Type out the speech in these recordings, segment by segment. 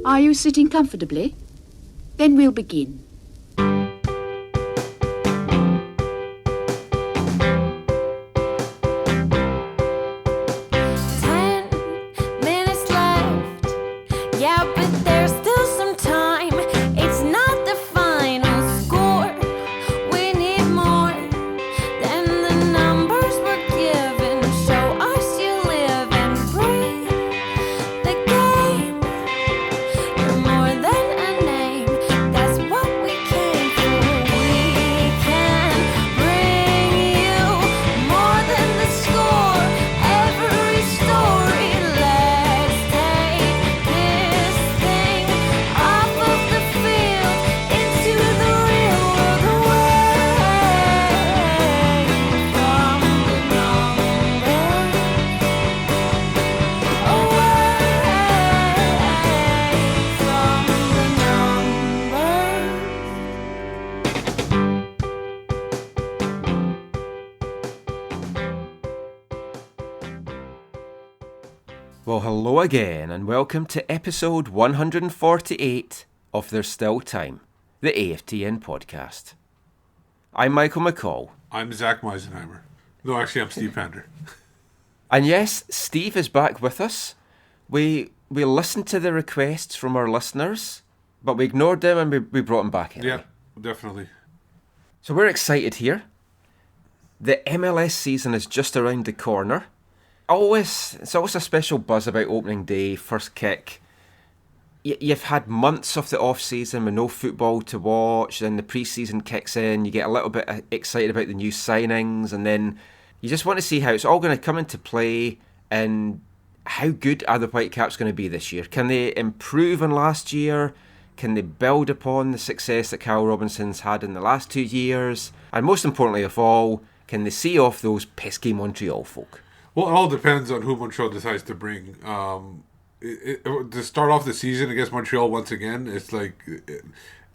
Are you sitting comfortably? Then we'll begin. Well, hello again, and welcome to episode 148 of There's Still Time, the AFTN podcast. I'm Michael McCall. I'm Zach Meisenheimer. No, actually, I'm Steve Pander. And yes, Steve is back with us. We listened to the requests from our listeners, but we ignored them and we brought him back anyway. Yeah, definitely. So we're excited here. The MLS season is just around the corner. It's always a special buzz about opening day, first kick. You've had months of the off-season with no football to watch, then the preseason kicks in, you get a little bit excited about the new signings, and then you just want to see how it's all going to come into play and how good are the Whitecaps going to be this year. Can they improve on last year? Can they build upon the success that Kyle Robinson's had in the last 2 years? And most importantly of all, can they see off those pesky Montreal folk? Well, it all depends on who Montreal decides to bring. To start off the season against Montreal once again, it's like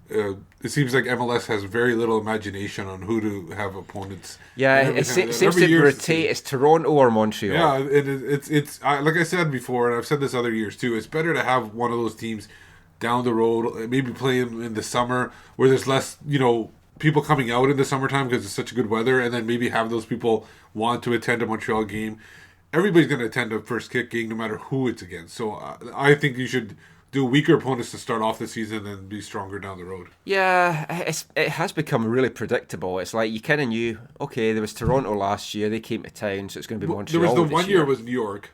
it seems like MLS has very little imagination on who to have opponents. Yeah, it seems to rotate. It's Toronto or Montreal. Yeah, it's like I said before, and I've said this other years too. It's better to have one of those teams down the road, maybe play them in the summer where there's less, people coming out in the summertime because it's such good weather, and then maybe have those people want to attend a Montreal game. Everybody's going to attend a first kick game no matter who it's against. So I think you should do weaker opponents to start off the season and be stronger down the road. Yeah, it has become really predictable. It's like you kind of knew, okay, there was Toronto last year, they came to town, so it's going to be Montreal. There was the 1 year was New York.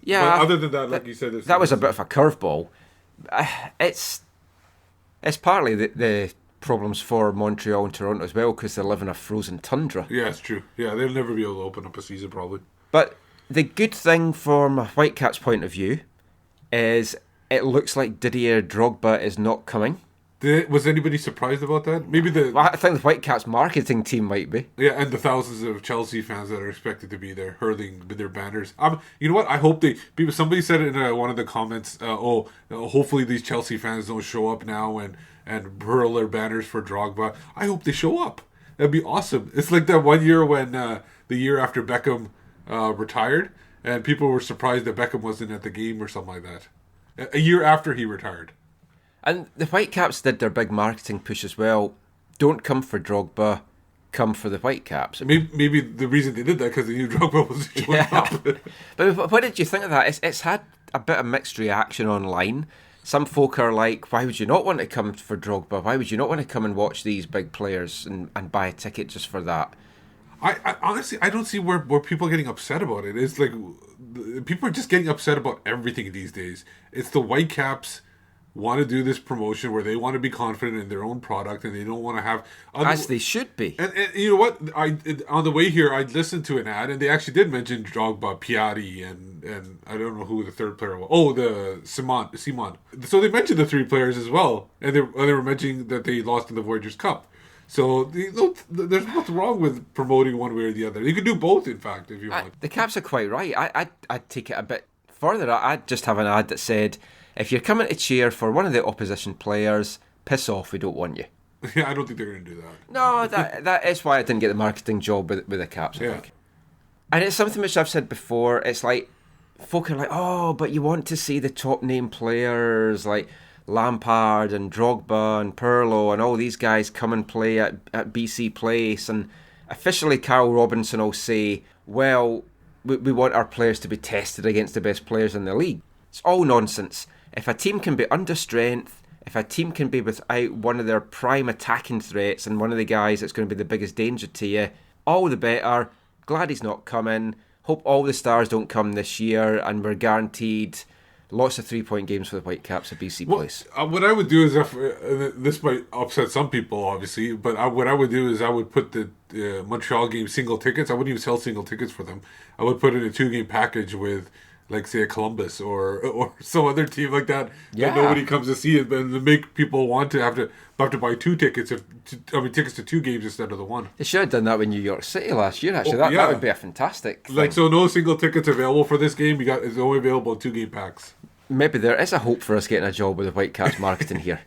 Yeah. But other than that, like you said, that was a bit of a curveball. It's partly the problems for Montreal and Toronto as well because they live in a frozen tundra. Yeah, it's true. Yeah, they'll never be able to open up a season probably. But the good thing from a Whitecaps point of view is it looks like Didier Drogba is not coming. Was anybody surprised about that? Well, I think the Whitecaps marketing team might be. Yeah, and the thousands of Chelsea fans that are expected to be there hurling with their banners. You know what? I hope somebody said in one of the comments, hopefully these Chelsea fans don't show up now and hurl their banners for Drogba. I hope they show up. That'd be awesome. It's like that 1 year when the year after Beckham retired, and people were surprised that Beckham wasn't at the game or something like that. A year after he retired. And the Whitecaps did their big marketing push as well. Don't come for Drogba, come for the Whitecaps. Maybe the reason they did that because they knew Drogba wasn't showing up. But what did you think of that? It's had a bit of mixed reaction online. Some folk are like, why would you not want to come for Drogba? Why would you not want to come and watch these big players and buy a ticket just for that? I honestly, I don't see where people are getting upset about it. It's like people are just getting upset about everything these days. It's the Whitecaps want to do this promotion where they want to be confident in their own product and they don't want to have... As they should be. And you know what? On the way here, I listened to an ad and they actually did mention Drogba, Piatti, and I don't know who the third player was. Oh, the Simon. So they mentioned the three players as well. And they were mentioning that they lost in the Voyageurs Cup. So there's nothing wrong with promoting one way or the other. You could do both, in fact, if you want. The Caps are quite right. I'd take it a bit further. I'd just have an ad that said, if you're coming to cheer for one of the opposition players, piss off, we don't want you. Yeah, I don't think they're going to do that. No, that is why I didn't get the marketing job with the Caps, I think. And it's something which I've said before. It's like, folk are like, oh, but you want to see the top name players. Like Lampard and Drogba and Pirlo and all these guys come and play at BC Place, and officially Carl Robinson will say, well, we want our players to be tested against the best players in the league. It's all nonsense. If a team can be under strength, if a team can be without one of their prime attacking threats and one of the guys that's going to be the biggest danger to you, all the better. Glad he's not coming. Hope all the stars don't come this year, and we're guaranteed lots of 3-point games for the Whitecaps at BC Place. What I would do is, this might upset some people, obviously, but what I would do is I would put the Montreal game single tickets. I wouldn't even sell single tickets for them. I would put it in a 2-game package with, like, say, a Columbus or some other team like that that nobody comes to see it, and to make people want to have to buy 2 tickets, tickets to 2 games instead of the 1. They should have done that with New York City last year, actually. That would be a fantastic thing. Like, so no single tickets available for this game. It's only available in 2-game packs. Maybe there is a hope for us getting a job with the Whitecaps marketing here.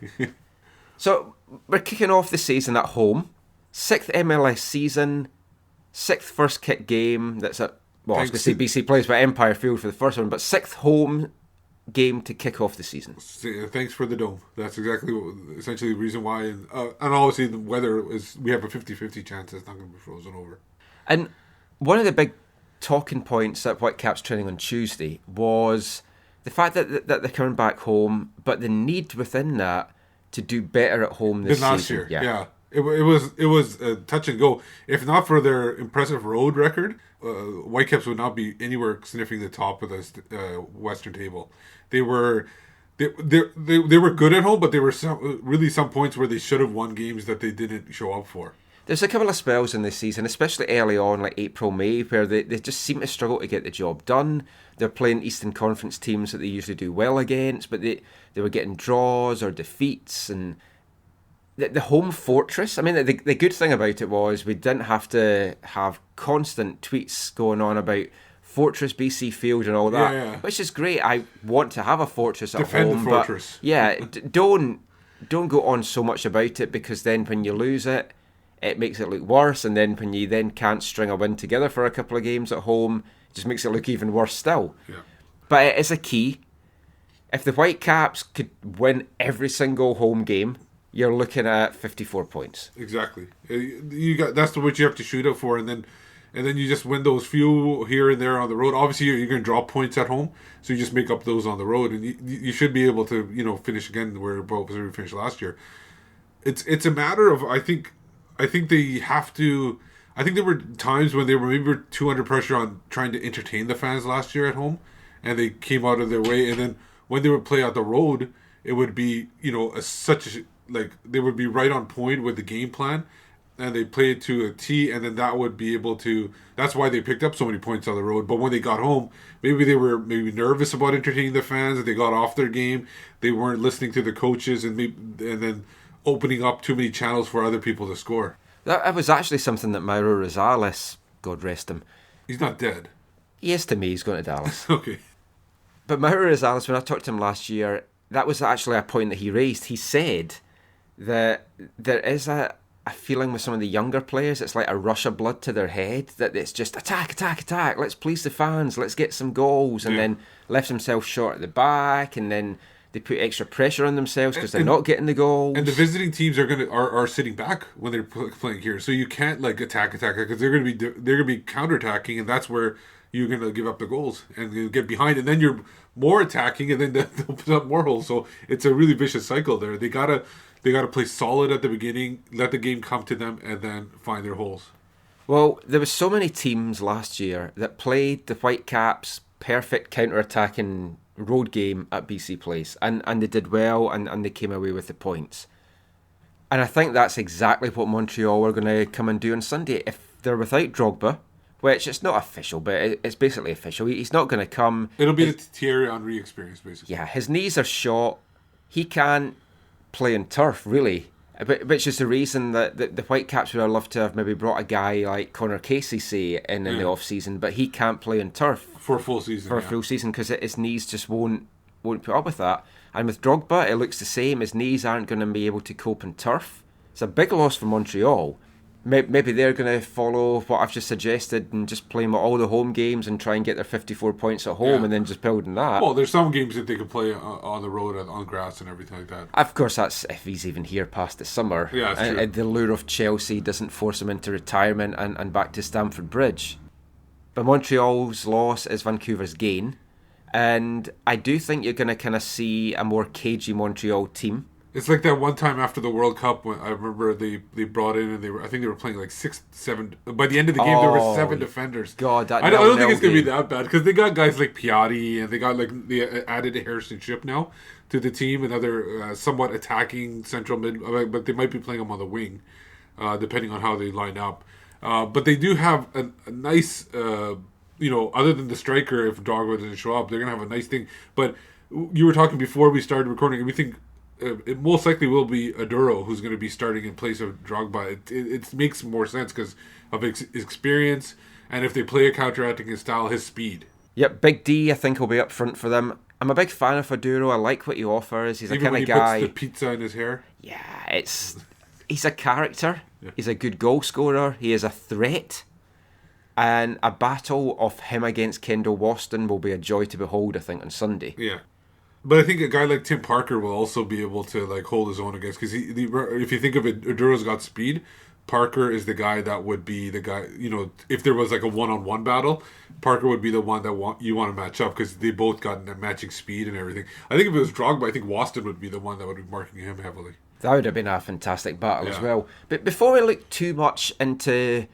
So, we're kicking off the season at home. 6th MLS season, 6th first kick game. That's at, well, I was going to say BC Place, but Empire Field for the first one. But 6th home game to kick off the season. Thanks for the dome. That's essentially the reason why. And obviously the weather is, we have a 50-50 chance it's not going to be frozen over. And one of the big talking points at Whitecaps training on Tuesday was the fact that they're coming back home, but the need within that to do better at home this season. Last year, yeah. It was touch and go. If not for their impressive road record, Whitecaps would not be anywhere sniffing the top of the Western table. They were good at home, but there were some points where they should have won games that they didn't show up for. There's a couple of spells in this season, especially early on, like April, May, where they just seem to struggle to get the job done. They're playing Eastern Conference teams that they usually do well against, but they were getting draws or defeats. And the home fortress, I mean, the good thing about it was we didn't have to have constant tweets going on about Fortress BC Field and all that, which is great. I want to have a fortress at Defend home. the fortress. But don't go on so much about it, because then when you lose it, it makes it look worse, and then when you then can't string a win together for a couple of games at home, it just makes it look even worse still. Yeah. But it is a key. If the Whitecaps could win every single home game, you're looking at 54 points. Exactly. That's what you have to shoot up for, and then you just win those few here and there on the road. Obviously, you're going to drop points at home, so you just make up those on the road, and you should be able to finish again where both we finished last year. It's a matter of I think they have to. I think there were times when they were maybe too under pressure on trying to entertain the fans last year at home, and they came out of their way. And then when they would play out the road, it would be they would be right on point with the game plan, and they play it to a T, and then that would be able to. That's why they picked up so many points on the road. But when they got home, maybe they were nervous about entertaining the fans, and they got off their game. They weren't listening to the coaches, and then opening up too many channels for other people to score. That was actually something that Mauro Rosales, God rest him. He's not dead. He is to me. He's going to Dallas. Okay. But Mauro Rosales, when I talked to him last year, that was actually a point that he raised. He said that there is a feeling with some of the younger players, it's like a rush of blood to their head, that it's just attack, let's please the fans, let's get some goals, and then left themselves short at the back, and then they put extra pressure on themselves because they're not getting the goals. And the visiting teams are sitting back when they're playing here, so you can't attack because they're going to be counterattacking, and that's where you're going to give up the goals and you get behind, and then you're more attacking, and then they'll put up more holes. So it's a really vicious cycle there. They gotta play solid at the beginning, let the game come to them, and then find their holes. Well, there was so many teams last year that played the Whitecaps' perfect counter-attacking road game at BC Place, and they did well, and they came away with the points. And I think that's exactly what Montreal are going to come and do on Sunday. If they're without Drogba, which it's not official, but it's basically official, he's not going to come. It'll be the Thierry Henry experience, basically. Yeah, his knees are shot. He can't play in turf, really, which is the reason that the Whitecaps would have loved to have maybe brought a guy like Connor Casey, say, in the off-season, but he can't play in turf. For a full season. For a full season, because his knees just won't put up with that. And with Drogba, it looks the same. His knees aren't going to be able to cope in turf. It's a big loss for Montreal. maybe they're going to follow what I've just suggested and just play all the home games and try and get their 54 points at home and then just build on that. Well, there's some games that they can play on the road on grass and everything like that. Of course, that's if he's even here past the summer. Yeah, that's true. The lure of Chelsea doesn't force him into retirement and back to Stamford Bridge. But Montreal's loss is Vancouver's gain. And I do think you're going to kind of see a more cagey Montreal team. It's like that one time after the World Cup when I remember they brought in and I think they were playing like 6, 7. By the end of the game, there were 7 defenders. God, I don't think it's going to be that bad because they got guys like Piatti and they added Harrison Shipp now to the team, another somewhat attacking central mid, but they might be playing him on the wing, depending on how they line up. But they do have a nice, other than the striker, if Drogba doesn't show up, they're going to have a nice thing. But you were talking before we started recording, and we think it most likely will be Aduro who's going to be starting in place of Drogba. It makes more sense because of his experience, and if they play a counter-attacking style, his speed. Yep, Big D I think will be up front for them. I'm a big fan of Aduro. I like what he offers. He's Even a kind of guy. guy. Puts the pizza in his hair. Yeah, he's a character. Yeah. He's a good goal scorer. He is a threat. And a battle of him against Kendall Waston will be a joy to behold, I think, on Sunday. Yeah. But I think a guy like Tim Parker will also be able to hold his own against, because if you think of it, Aduro's got speed. Parker is the guy that would be the guy, if there was like a one-on-one battle, Parker would be the one that you want to match up because they both got matching speed and everything. I think if it was Drogba, I think Waston would be the one that would be marking him heavily. That would have been a fantastic battle as well. But before we look too much into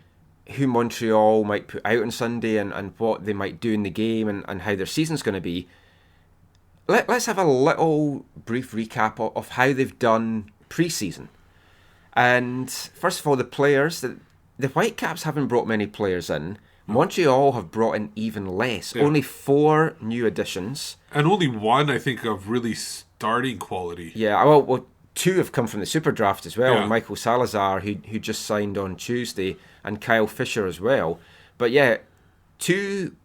who Montreal might put out on Sunday and what they might do in the game and how their season's going to be, let's have a little brief recap of how they've done pre-season. And first of all, the players, the Whitecaps haven't brought many players in. Montreal have brought in even less. Yeah. Only 4 new additions. And only 1, I think, of really starting quality. Yeah, well 2 have come from the Super Draft as well. Yeah. Michael Salazar, who just signed on Tuesday, and Kyle Fisher as well. But yeah, 2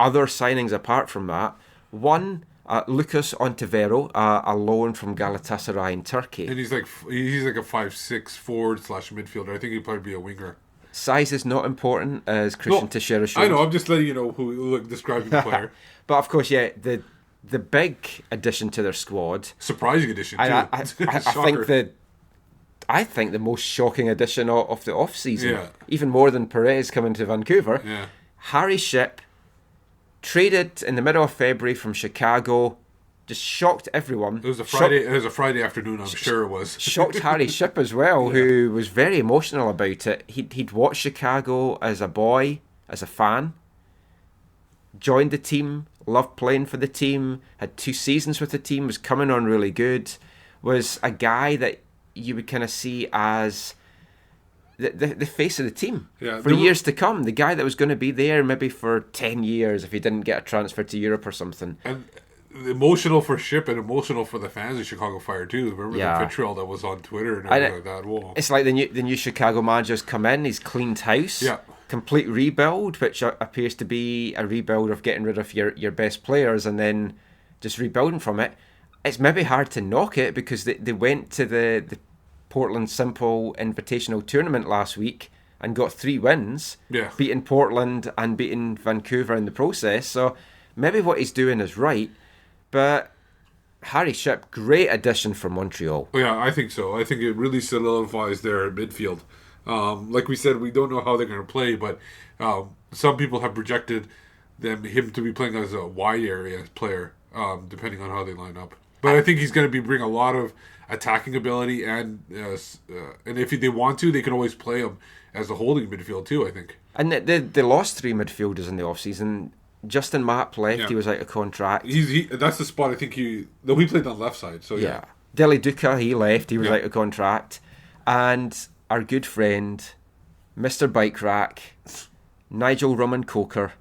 other signings apart from that. One, Lucas Ontivero, a loan from Galatasaray in Turkey. And he's like a 5'6" forward / midfielder. I think he'd probably be a winger. Size is not important, as Christian Teixeira showed. I know, I'm just letting you know who describing the player. But of course, yeah, the big addition to their squad. Surprising addition, too. I think the most shocking addition of the off-season, even more than Perez coming to Vancouver, Harry Shipp, traded in the middle of February from Chicago, just shocked everyone. It was a Friday afternoon, I'm sure it was. Shocked Harry Shipp as well, who was very emotional about it. He'd watched Chicago as a boy, as a fan, joined the team, loved playing for the team, had 2 seasons with the team, was coming on really good, was a guy that you would kind of see as the face of the team for years to come. The guy that was going to be there maybe for 10 years if he didn't get a transfer to Europe or something. And emotional for Shipp and emotional for the fans of Chicago Fire too. Remember the vitriol that was on Twitter and everything like that? Whoa. It's like the new Chicago manager's come in, he's cleaned house. Yeah. Complete rebuild, which appears to be a rebuild of getting rid of your best players and then just rebuilding from it. It's maybe hard to knock it because they went to the Portland Simple Invitational Tournament last week and got 3 wins, beating Portland and beating Vancouver in the process. So maybe what he's doing is right, but Harry Shipp, great addition for Montreal. Oh, yeah, I think so. I think it really solidifies their midfield. Like we said, we don't know how they're going to play, but some people have projected him to be playing as a wide area player, depending on how they line up. But I think he's going to bring a lot of attacking ability, and if they want to, they can always play him as a holding midfield too, I think. And they lost 3 midfielders in the off-season. Justin Mapp left, he was out of contract. That's the spot I think he played on the left side, so yeah. Deli Duca, he left, he was out of contract. And our good friend, Mr. Bike Rack, Nigel Rumman Coker,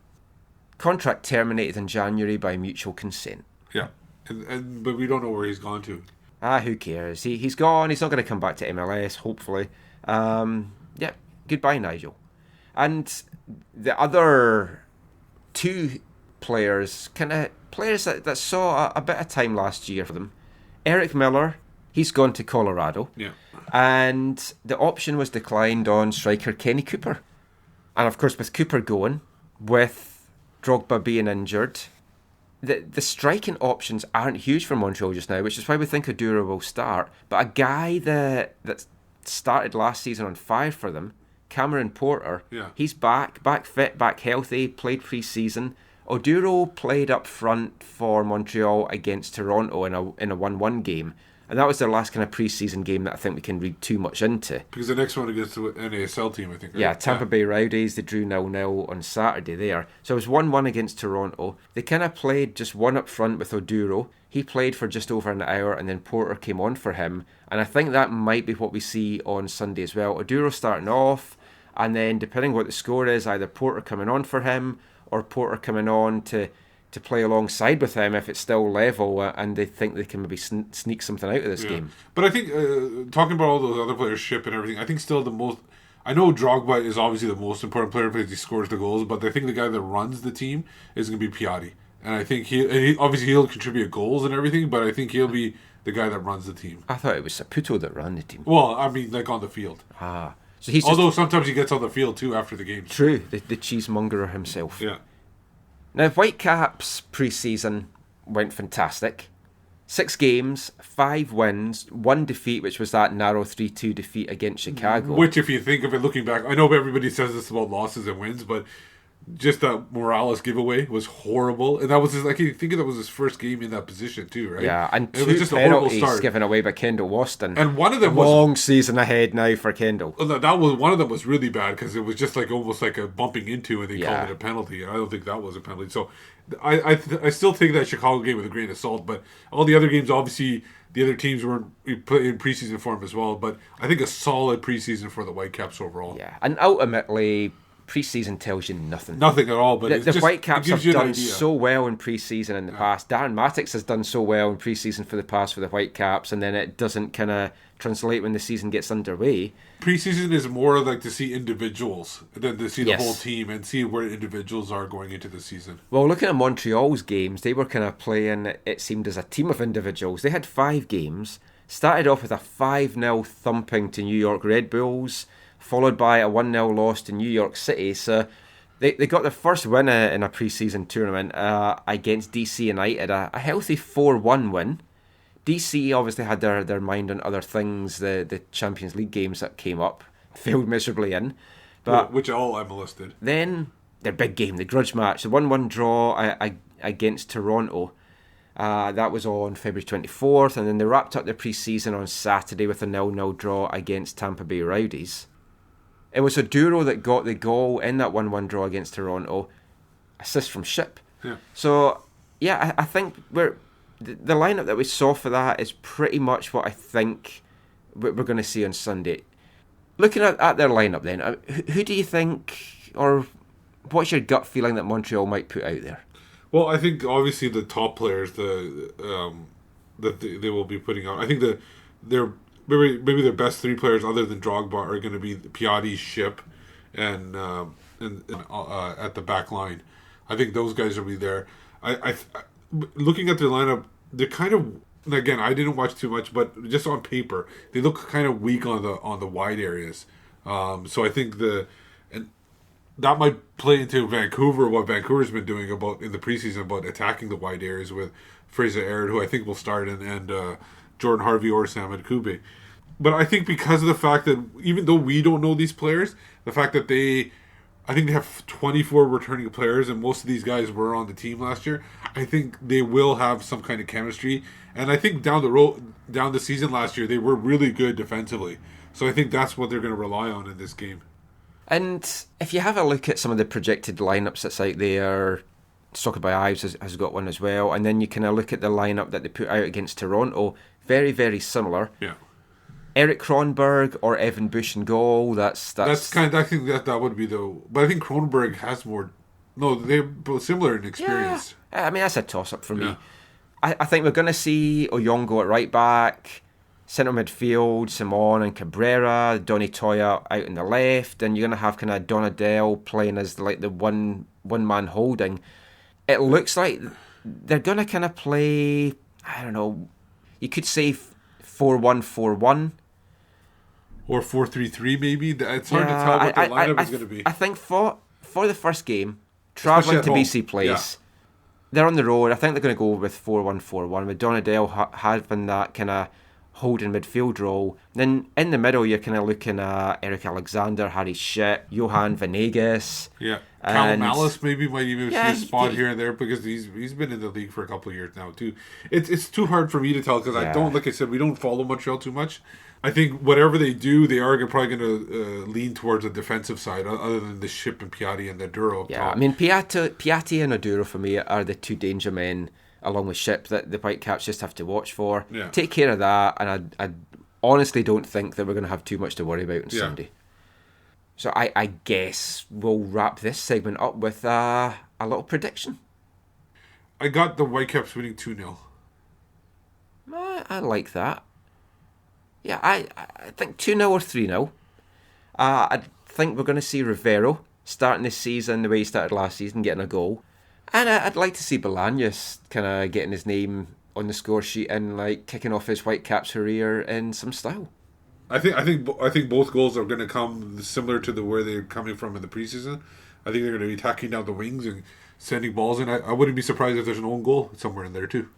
contract terminated in January by mutual consent. Yeah, but we don't know where he's gone to. Who cares? He's gone. He's not going to come back to MLS, hopefully. Goodbye, Nigel. And the other 2 players, players that saw a bit of time last year for them. Eric Miller, He's gone to Colorado. Yeah. And the option was declined on striker Kenny Cooper. And of course, with Cooper going, with Drogba being injured, the striking options aren't huge for Montreal just now, which is why we think Oduro will start. But a guy that started last season on fire for them, Cameron Porter, he's back fit, back healthy, played pre-season. Oduro played up front for Montreal against Toronto in a 1-1 game. And that was their last kind of pre-season game that I think we can read too much into. Because the next one against the NASL team, I think. Right? Yeah, Tampa Bay Rowdies, they drew 0-0 on Saturday there. So it was 1-1 against Toronto. They kind of played just one up front with Oduro. He played for just over an hour and then Porter came on for him. And I think that might be what we see on Sunday as well. Oduro starting off, and then depending what the score is, either Porter coming on for him or Porter coming on to play alongside with him if it's still level and they think they can maybe sneak something out of this game. But I think, talking about all those other players, Ship and everything, I think still the most... I know Drogba is obviously the most important player because he scores the goals, but I think the guy that runs the team is going to be Piatti. And I think he'll contribute goals and everything, but I think he'll be the guy that runs the team. I thought it was Saputo that ran the team. Well, I mean, like on the field. So sometimes he gets on the field too after the game. True, the cheesemonger himself. Yeah. Now, Whitecaps pre-season went fantastic. 6 games, 5 wins, 1 defeat, which was that narrow 3-2 defeat against Chicago. Which, if you think of it looking back, I know everybody says this about losses and wins, but just that Morales giveaway was horrible. And that was I can think that was his first game in that position too, right? Yeah, and it 2 was just a horrible penalties start given away by Kendall Waston. And one of them long season ahead now for Kendall. That was one of them was really bad because it was just like almost like a bumping into, and they called it a penalty. And I don't think that was a penalty. So I still take that Chicago game with a grain of salt. But all the other games, obviously, the other teams were in preseason form as well. But I think a solid preseason for the Whitecaps overall. Yeah, and ultimately, pre-season tells you nothing. Nothing at all. But the Whitecaps have done so well in pre-season in the past. Darren Mattix has done so well in pre-season for the past for the Whitecaps, and then it doesn't kind of translate when the season gets underway. Pre-season is more like to see individuals than to see the whole team and see where individuals are going into the season. Well, looking at Montreal's games, they were kind of playing, it seemed, as a team of individuals. They had 5 games, started off with a 5-0 thumping to New York Red Bulls, followed by a 1-0 loss to New York City. So they got their first win in a pre-season tournament against DC United, a healthy 4-1 win. DC obviously had their mind on other things, the Champions League games that came up, failed miserably in. But which all MLS did. Then their big game, the grudge match, the 1-1 draw against Toronto. That was on February 24th, and then they wrapped up their pre-season on Saturday with a 0-0 draw against Tampa Bay Rowdies. It was Oduro that got the goal in that 1-1 draw against Toronto, assist from Ship. Yeah. So, yeah, I think the lineup that we saw for that is pretty much what I think we're going to see on Sunday. Looking at their lineup then, who do you think, or what's your gut feeling that Montreal might put out there? Well, I think obviously the top players that they will be putting out. I think they're maybe their best 3 players other than Drogba are going to be Piatti, Ship, and at the back line. I think those guys will be there. I looking at their lineup, they're kind of, again, I didn't watch too much, but just on paper, they look kind of weak on the wide areas. So I think and that might play into Vancouver, what Vancouver's been doing in the preseason about attacking the wide areas with Fraser Aird, who I think will start, and Jordan Harvey or Sam Adekugbe. But I think because of the fact that even though we don't know these players, the fact that I think they have 24 returning players, and most of these guys were on the team last year. I think they will have some kind of chemistry, and I think down the season last year they were really good defensively. So I think that's what they're going to rely on in this game. And if you have a look at some of the projected lineups that's out there, Soccer by Ives has got one as well, and then you kind of look at the lineup that they put out against Toronto. Very, very similar. Yeah. Eric Kronberg or Evan Bush in goal. That's kind of, I think that would be but I think Kronberg has more. No, they're both similar in experience. Yeah. I mean, that's a toss-up for me. I think we're going to see Oyongo at right back, centre midfield, Simon and Cabrera, Donny Toya out on the left, and you're going to have kind of Donadell playing as like the one-man holding. It looks like they're going to kind of play, I don't know, you could say 4-1-4-1. Or 4-3-3 maybe. It's hard to tell what the lineup is going to be. I think for the first game, travelling to BC Place, they're on the road. I think they're going to go with 4-1-4-1 with Donadell having that kind of holding midfield role. Then in the middle, you're kind of looking at Eric Alexander, Harry Shipp, Johan Venegas. Yeah, Callum Alice maybe might even see a spot here and there because he's been in the league for a couple of years now too. It's too hard for me to tell because I don't, like I said, we don't follow Montreal too much. I think whatever they do, they are probably going to lean towards a defensive side, other than the Shipp and Piatti and the Duro. Yeah, I mean Piatti and Oduro for me are the two danger men, along with Shipp, that the Whitecaps just have to watch for. Yeah. Take care of that, and I honestly don't think that we're going to have too much to worry about on Sunday. So I guess we'll wrap this segment up with a little prediction. I got the Whitecaps winning 2-0. I like that. Yeah, I think 2-0 or 3-0. I think we're going to see Rivero starting this season the way he started last season, getting a goal. And I'd like to see Bolaños kind of getting his name on the score sheet and like kicking off his Whitecaps career in some style. I think both goals are going to come similar to where they're coming from in the preseason. I think they're going to be attacking down the wings and sending balls in. I wouldn't be surprised if there's an own goal somewhere in there too.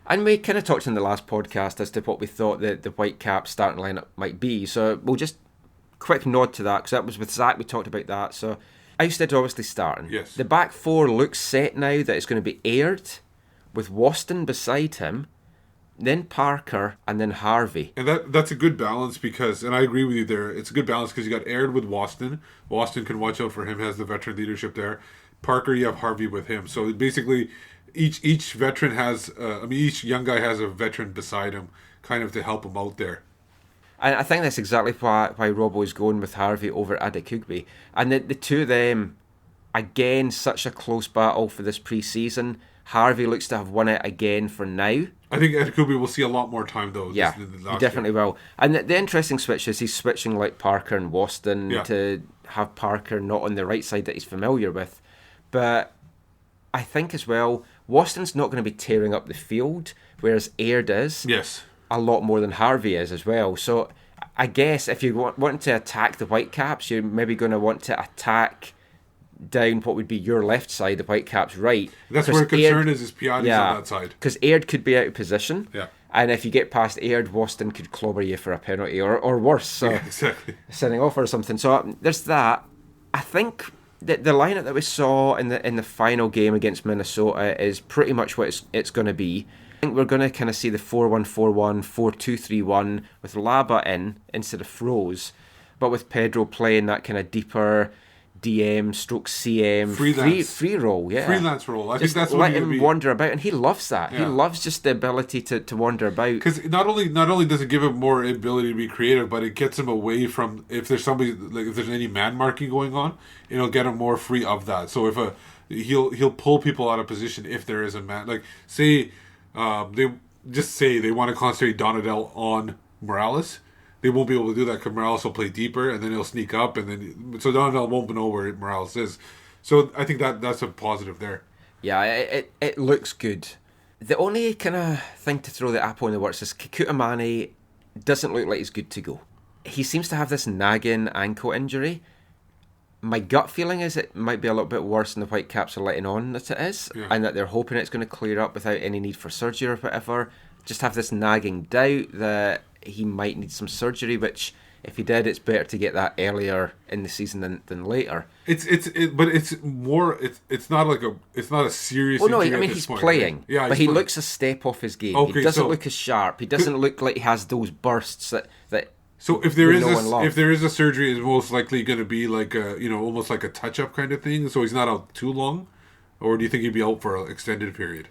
And we kind of talked in the last podcast as to what we thought the Whitecaps starting lineup might be. So we'll just quick nod to that because that was with Zach. We talked about that. So Ousted obviously starting. Yes. The back four looks set now that it's going to be Aird with Waston beside him, then Parker, and then Harvey. And that's a good balance because, and I agree with you there, it's a good balance because you got Aird with Waston. Waston can watch out for him, has the veteran leadership there. Parker, you have Harvey with him. So basically, each veteran has, each young guy has a veteran beside him, kind of to help him out there. And I think that's exactly why Robbo is going with Harvey over Adekugbe. And the two of them, again, such a close battle for this pre-season. Harvey looks to have won it again for now. I think Adekugbe will see a lot more time, though. Yeah, he definitely will. And the interesting switch is he's switching like Parker and Waston to have Parker not on the right side that he's familiar with. But I think as well, Waston's not going to be tearing up the field, whereas Aird is. Yes. A lot more than Harvey is as well. So I guess if you want to attack the Whitecaps, you're maybe going to want to attack down what would be your left side, the Whitecaps right. That's where concern is Piatti's on that side. Because Aird could be out of position. Yeah. And if you get past Aird, Waston could clobber you for a penalty or worse. So exactly. Sending off or something. So there's that. I think the lineup that we saw in the final game against Minnesota is pretty much what it's going to be. I think we're going to kind of see the 4-1-4-1, 4-2-3-1 with Laba in instead of Froze, but with Pedro playing that kind of deeper DM stroke CM free role. Yeah, freelance role. I just think that's let what him wander about, and he loves that. Yeah. He loves just the ability to wander about. Because not only does it give him more ability to be creative, but it gets him away from if there's any man marking going on, it'll get him more free of that. So if he'll pull people out of position if there is a man, like say they want to concentrate Donadell on Morales. They won't be able to do that because Morales will play deeper and then he'll sneak up so Donadell won't know where Morales is. So I think that's a positive there. Yeah, it looks good. The only kind of thing to throw the apple in the works is Kikuta Mane doesn't look like he's good to go. He seems to have this nagging ankle injury. My gut feeling is it might be a little bit worse than the Whitecaps are letting on that it is, and that they're hoping it's going to clear up without any need for surgery or whatever. Just have this nagging doubt that he might need some surgery, which if he did, it's better to get that earlier in the season than later. But it's not a serious. Oh no, injury at this he's point, playing, right? Yeah, but he looks a step off his game. Okay, he doesn't look as sharp. He doesn't look like he has those bursts that. So if there is a surgery, it's most likely going to be like almost like a touch up kind of thing. So he's not out too long, or do you think he'd be out for an extended period?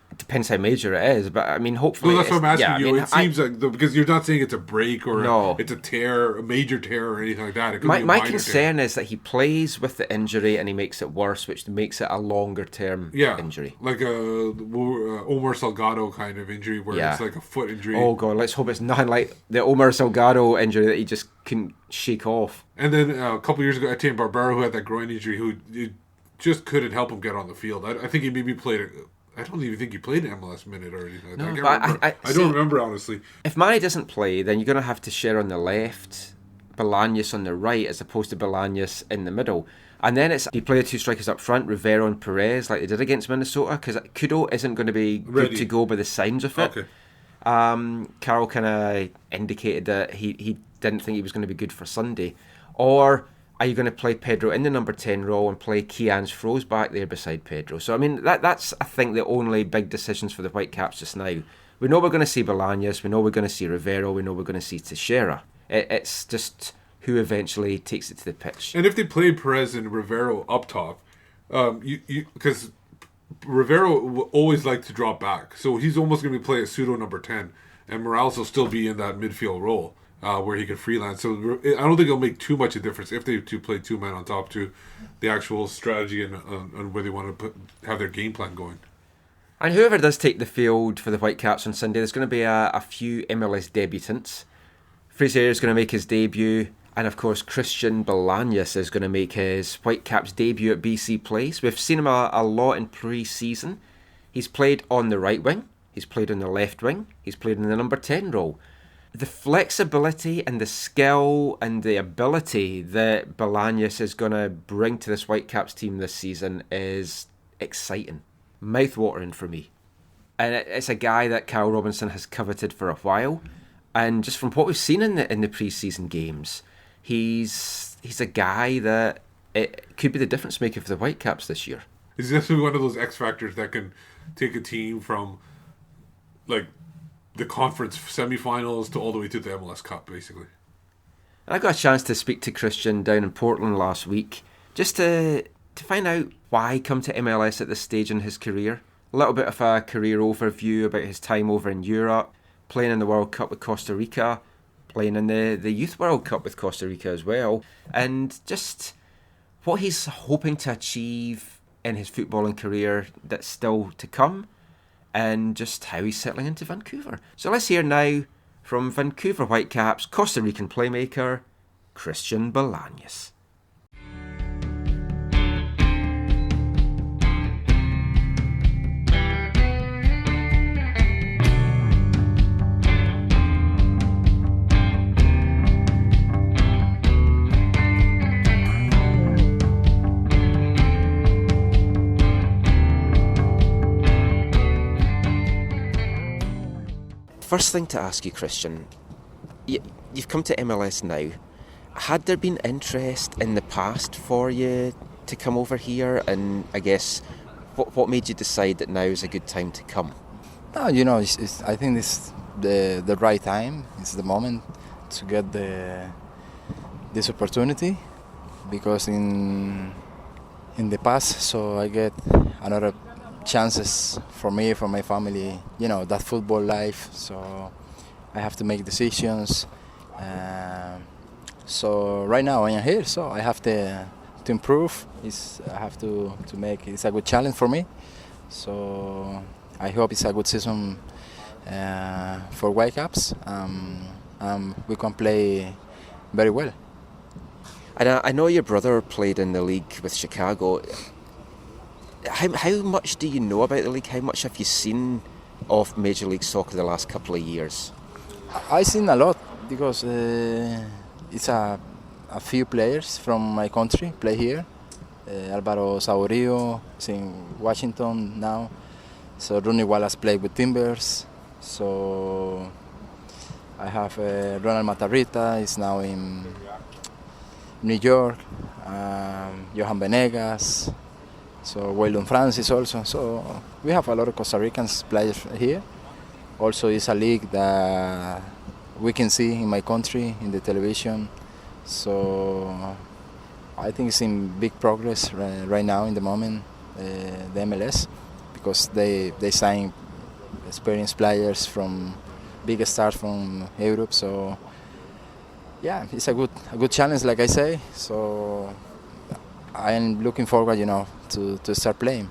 It depends how major it is, but I mean, hopefully. No, that's what I'm asking you. It seems like because you're not saying it's a break or it's a tear, a major tear or anything like that. It could be a my minor concern tear. is that he plays with the injury and he makes it worse, which makes it a longer term injury. Like a Omar Salgado kind of injury where it's like a foot injury. Oh god, let's hope it's nothing like the Omar Salgado injury that he just couldn't shake off. And then a couple years ago, Etienne Barbero, who had that groin injury, who just couldn't help him get on the field. I think he maybe played I don't even think he played an MLS minute or anything. No, I can't but remember. I don't remember, honestly. If Manny doesn't play, then you're going to have to share on the left, Bolaños on the right, as opposed to Bolaños in the middle. And then you play the two strikers up front, Rivero and Perez, like they did against Minnesota, because Kudo isn't going to be good to go by the signs of it. Okay. Carroll kind of indicated that he didn't think he was going to be good for Sunday. Or are you going to play Pedro in the number 10 role and play Kian's Froze back there beside Pedro? So, I mean, that's, I think, the only big decisions for the Whitecaps just now. We know we're going to see Bolaños, we know we're going to see Rivero, we know we're going to see Teixeira. It's just who eventually takes it to the pitch. And if they play Perez and Rivero up top, because Rivero will always like to drop back, so he's almost going to be playing a pseudo number 10, and Morales will still be in that midfield role where he can freelance. So I don't think it'll make too much a difference if they play two men on top to the actual strategy and where they want to have their game plan going. And whoever does take the field for the Whitecaps on Sunday, there's going to be a few MLS debutants. Fraser is going to make his debut. And of course, Christian Bolaños is going to make his Whitecaps debut at BC Place. We've seen him a lot in pre-season. He's played on the right wing. He's played on the left wing. He's played in the number 10 role. The flexibility and the skill and the ability that Bolaños is going to bring to this Whitecaps team this season is exciting. Mouth-watering for me. And it's a guy that Kyle Robinson has coveted for a while. And just from what we've seen in the pre-season games, he's a guy that it could be the difference maker for the Whitecaps this year. He's definitely one of those X factors that can take a team from like the conference semifinals to all the way to the MLS Cup, basically. And I got a chance to speak to Christian down in Portland last week, just to find out why come to MLS at this stage in his career. A little bit of a career overview about his time over in Europe, playing in the World Cup with Costa Rica, playing in the Youth World Cup with Costa Rica as well, and just what he's hoping to achieve in his footballing career that's still to come, and just how he's settling into Vancouver. So let's hear now from Vancouver Whitecaps Costa Rican playmaker Christian Bolaños. First thing to ask you, Christian, you've come to MLS now. Had there been interest in the past for you to come over here? And I guess, what made you decide that now is a good time to come? No, I think it's the right time. It's the moment to get this opportunity, because in the past, so I get another chances for me, for my family, that football life, so I have to make decisions. So right now I am here, so I have to improve. I have to make it's a good challenge for me. So I hope it's a good season for Whitecaps. We can play very well. And I know your brother played in the league with Chicago. How much do you know about the league? How much have you seen of Major League Soccer the last couple of years? I've seen a lot, because it's a few players from my country play here. Alvaro Saborio is in Washington now. So Rooney Wallace played with Timbers. So I have Ronald Matarrita is now in New York. Johan Venegas. So Waylon Francis also. So we have a lot of Costa Ricans players here. Also, it's a league that we can see in my country in the television. So I think it's in big progress right now in the moment, the MLS, because they sign experienced players from big stars from Europe. So yeah, it's a good challenge, like I say. So I am looking forward, to start playing.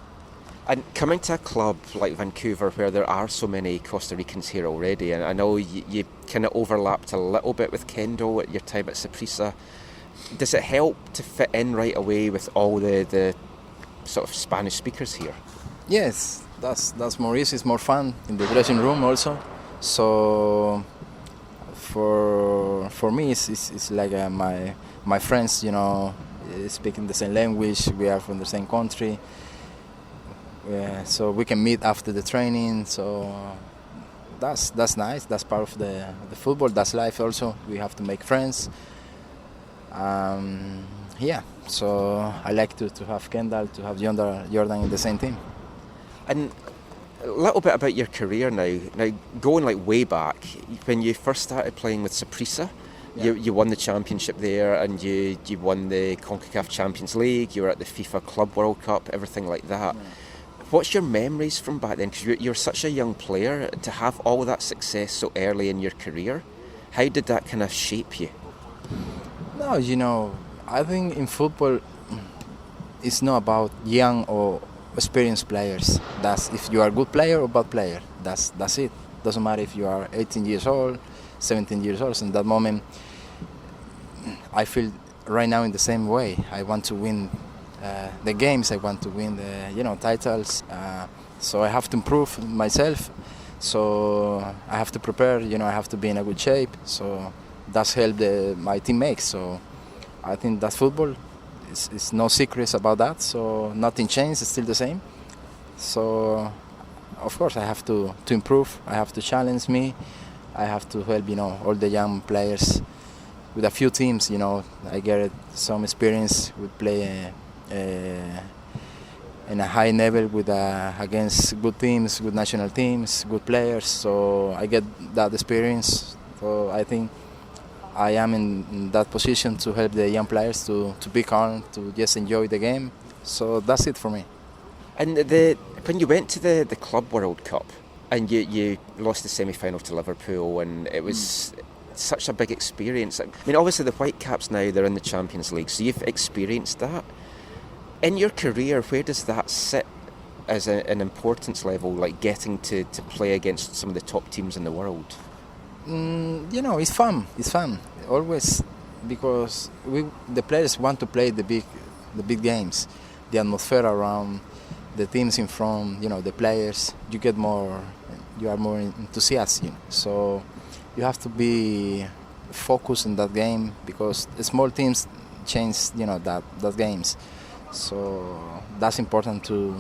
And coming to a club like Vancouver, where there are so many Costa Ricans here already, and I know you kind of overlapped a little bit with Kendall at your time at Saprissa, does it help to fit in right away with all the sort of Spanish speakers here? Yes, that's more easy. It's more fun in the dressing room also. So for me, it's like my friends, speaking the same language. We are from the same country, so we can meet after the training. So that's nice. That's part of the football. That's life also. We have to make friends. So I like to have Kendall, to have Jordan in the same team. And a little bit about your career now. Now, going like way back, when you first started playing with Saprissa, you won the championship there, and you won the CONCACAF Champions League. You were at the FIFA Club World Cup, everything like that. Yeah. What's your memories from back then? Because you're such a young player, to have all that success so early in your career. How did that kind of shape you? No, I think in football, it's not about young or experienced players. That's if you are a good player or bad player. That's it. Doesn't matter if you are 18 years old, 17 years old. In that moment, I feel right now in the same way. I want to win the games. I want to win the titles. So I have to improve myself. So I have to prepare. I have to be in a good shape. So that's helped my teammates. So I think that's football. It's no secrets about that. So nothing changed. It's still the same. So of course I have to improve. I have to challenge me. I have to help all the young players with a few teams. I get some experience with play in a high level with against good teams, good national teams, good players. So I get that experience. So I think I am in that position to help the young players to be calm, to just enjoy the game. So that's it for me. And when you went to the Club World Cup and you lost the semi-final to Liverpool, and it was such a big experience. I mean, obviously the Whitecaps now, they're in the Champions League, so you've experienced that. In your career, where does that sit as an importance level, like getting to play against some of the top teams in the world? It's fun. It's fun always, because the players want to play the big games. The atmosphere around, the teams in front, the players. You are more enthusiastic. So you have to be focused in that game, because small teams change, that games. So that's important to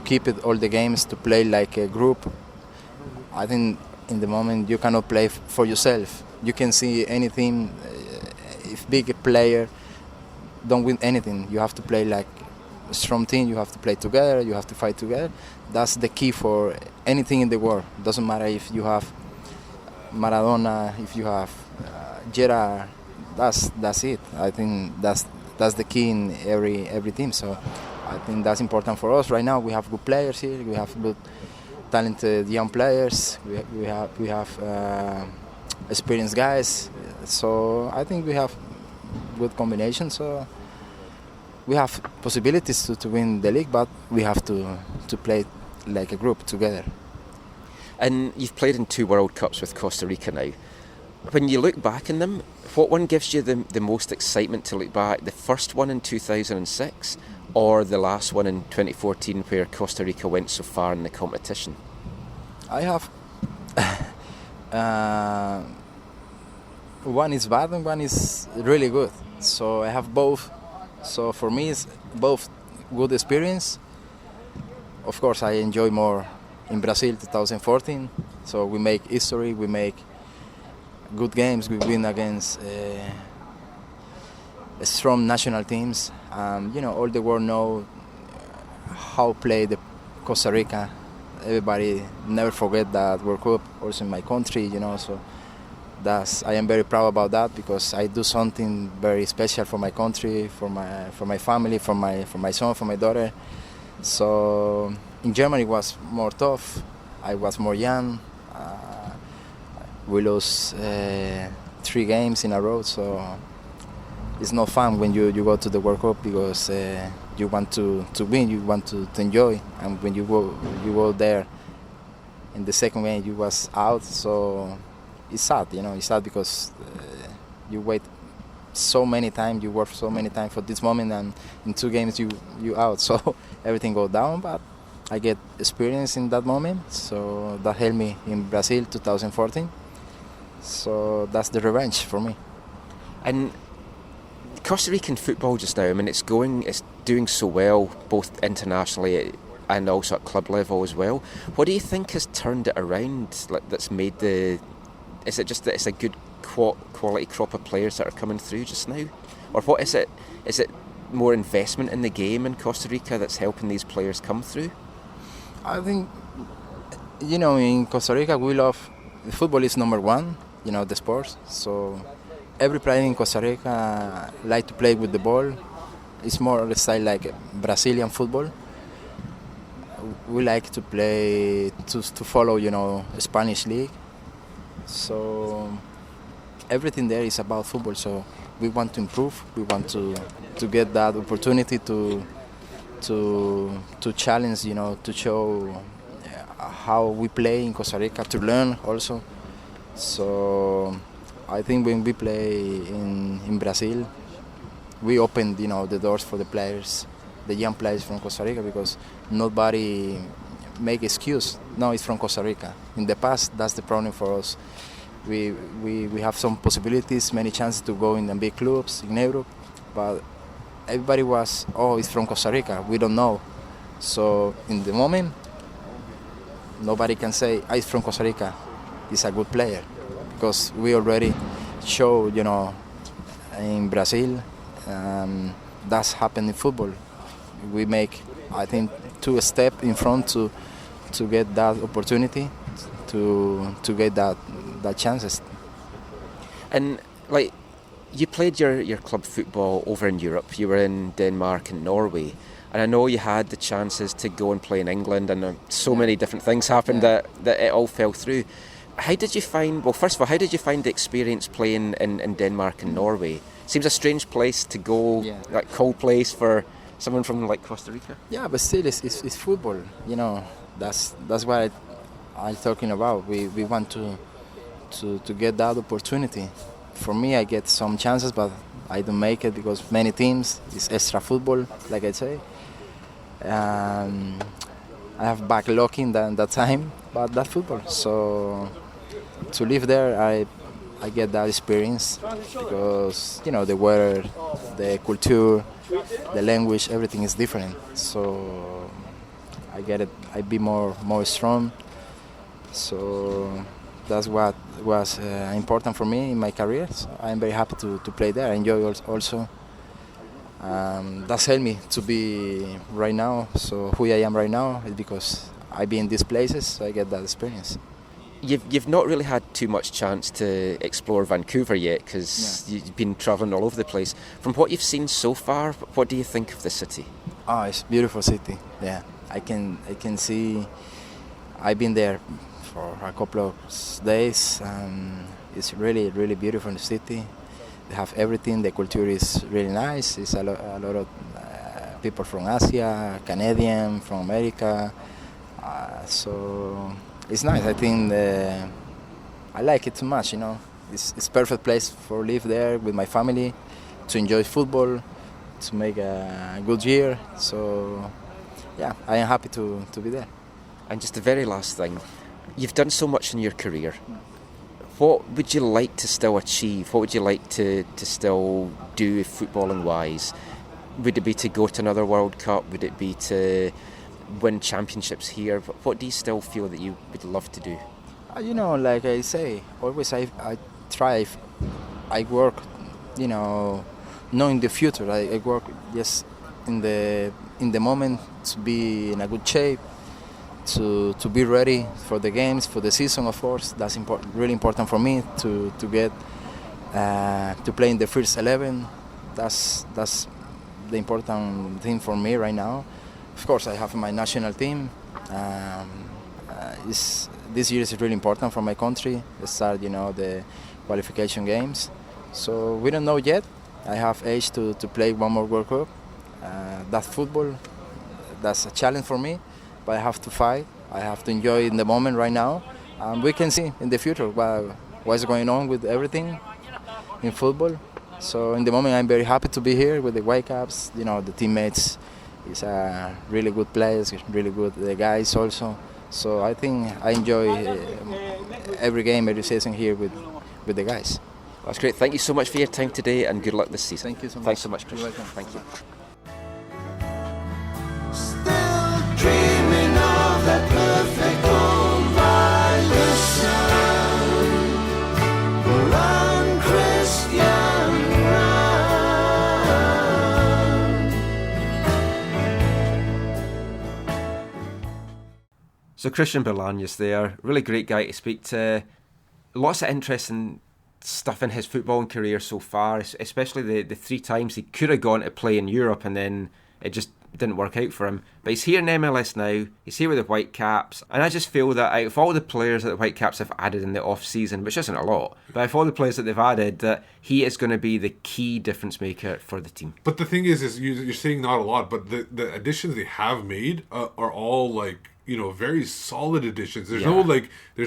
keep it all the games, to play like a group. I think in the moment you cannot play for yourself. You can see anything. If big player don't win anything, you have to play like a strong team. You have to play together. You have to fight together. That's the key for anything in the world. Doesn't matter if you have Maradona, if you have Gerrard. That's it. I think that's the key in every team. So I think that's important for us right now. We have good players here. We have good, talented young players. We have experienced guys. So I think we have good combination. So we have possibilities to win the league, but we have to play like a group together. And you've played in 2 World Cups with Costa Rica now. When you look back in them, what one gives you the most excitement to look back? The first one in 2006 or the last one in 2014 where Costa Rica went so far in the competition? I have one is bad and one is really good. So I have both. So for me it's both good experience. Of course I enjoy more in Brazil 2014. So we make history, we make good games, we win against strong national teams. All the world know how play the Costa Rica. Everybody never forget that World Cup, also in my country, so I am very proud about that, because I do something very special for my country, for my family, for my son, for my daughter. So in Germany it was more tough. I was more young. We lost 3 games in a row, so it's not fun when you go to the World Cup, because you want to win, you want to enjoy, and when you go there in the second game you was out, so it's sad, it's sad because you wait so many times, you work so many times for this moment, and in 2 games you out, so everything goes down, but I get experience in that moment, so that helped me in Brazil 2014. So that's the revenge for me. And Costa Rican football just now, I mean, it's doing so well, both internationally and also at club level as well. What do you think has turned it around? Like, that's made is it just that it's a good quality crop of players that are coming through just now? Or what is it? Is it more investment in the game in Costa Rica that's helping these players come through? I think, in Costa Rica we love, football is number one, the sports. So every player in Costa Rica like to play with the ball. It's more the style like Brazilian football. We like to play, to follow, Spanish league. So everything there is about football. So we want to improve. We want to get that opportunity to challenge, to show how we play in Costa Rica, to learn also. So I think when we play in Brazil, we opened, the doors for the players, the young players from Costa Rica, because nobody make excuse. No, it's from Costa Rica. In the past, that's the problem for us. We have some possibilities, many chances to go in the big clubs in Europe, but everybody was, it's from Costa Rica. We don't know. So in the moment, nobody can say, it's from Costa Rica. He's a good player, because we already show, in Brazil, that's happened in football. We make, I think, 2 steps in front to get that opportunity, to get that chances. And like, you played your club football over in Europe. You were in Denmark and Norway, and I know you had the chances to go and play in England, and so many different things happened that it all fell through. How did you find the experience playing in Denmark and Norway? Seems a strange place to go, like cold place for someone from like Costa Rica. Yeah, but still, it's football. That's what I'm talking about. We want to get that opportunity. For me, I get some chances, but I don't make it because many teams, it's extra football, like I say. I have backlocking that time, but that's football. So to live there, I get that experience because, the weather, the culture, the language, everything is different. So I get it. I be more strong. So that's what was important for me in my career. So I'm very happy to play there. I enjoy also. That's helped me to be right now. So who I am right now is because I be in these places, so I get that experience. You've not really had too much chance to explore Vancouver yet because you've been travelling all over the place. From what you've seen so far, what do you think of the city? Oh, it's a beautiful city. Yeah, I can see. I've been there for a couple of days. It's really, really beautiful in the city. They have everything. The culture is really nice. It's a lot of people from Asia, Canadian, from America. So it's nice. I think I like it too much. It's perfect place for live there with my family, to enjoy football, to make a good year. So yeah, I am happy to be there. And just the very last thing, you've done so much in your career. What would you like to still achieve? What would you like to still do footballing wise? Would it be to go to another World Cup? Would it be to win championships here? What do you still feel that you would love to do? Like I say, always I try. I work, not in the future. I work just in the moment to be in a good shape, to be ready for the games, for the season. Of course, that's really important for me to get to play in the first 11. That's the important thing for me right now. Of course, I have my national team. This year is really important for my country. Start, the qualification games. So we don't know yet. I have age to play one more World Cup. That's football. That's a challenge for me, but I have to fight. I have to enjoy in the moment right now. We can see in the future what's going on with everything in football. So in the moment, I'm very happy to be here with the Whitecaps. The teammates He's a really good player, really good guys also. So I think I enjoy every game, every season here with the guys. That's great. Thank you so much for your time today, and good luck this season. Thank you so much. Thanks so much, Christian. You're welcome. Thank you. Still dreaming of that perfect home by the sun. Run, Christian, run. So Christian Bolaños there, really great guy to speak to. Lots of interesting stuff in his footballing career so far, especially the 3 times he could have gone to play in Europe and then it just didn't work out for him. But he's here in MLS now, he's here with the Whitecaps, and I just feel that out of all the players that the Whitecaps have added in the off-season, which isn't a lot, but out of all the players that they've added, that he is going to be the key difference maker for the team. But the thing is you're saying not a lot, but the additions they have made are all like, you know, very solid additions. There's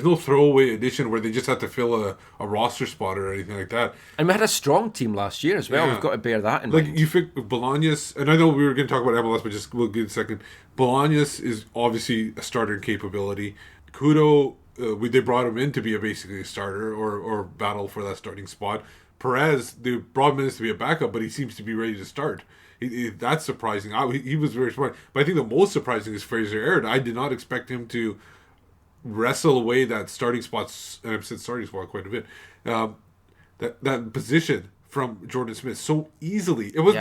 no throwaway addition where they just have to fill a roster spot or anything like that. And we had a strong team last year as well. Yeah. We've got to bear that in like mind. You think Bolaños, and I know we were going to talk about MLS, but just we'll give it a second. Bolaños is obviously a starter capability. Kudo, they brought him in to be basically a starter or battle for that starting spot. Perez, they brought him in to be a backup, but he seems to be ready to start. That's surprising. He was very smart. But I think the most surprising is Fraser Aird. I did not expect him to wrestle away that starting spot, and I've said starting spot quite a bit, that position from Jordan Smith so easily. It was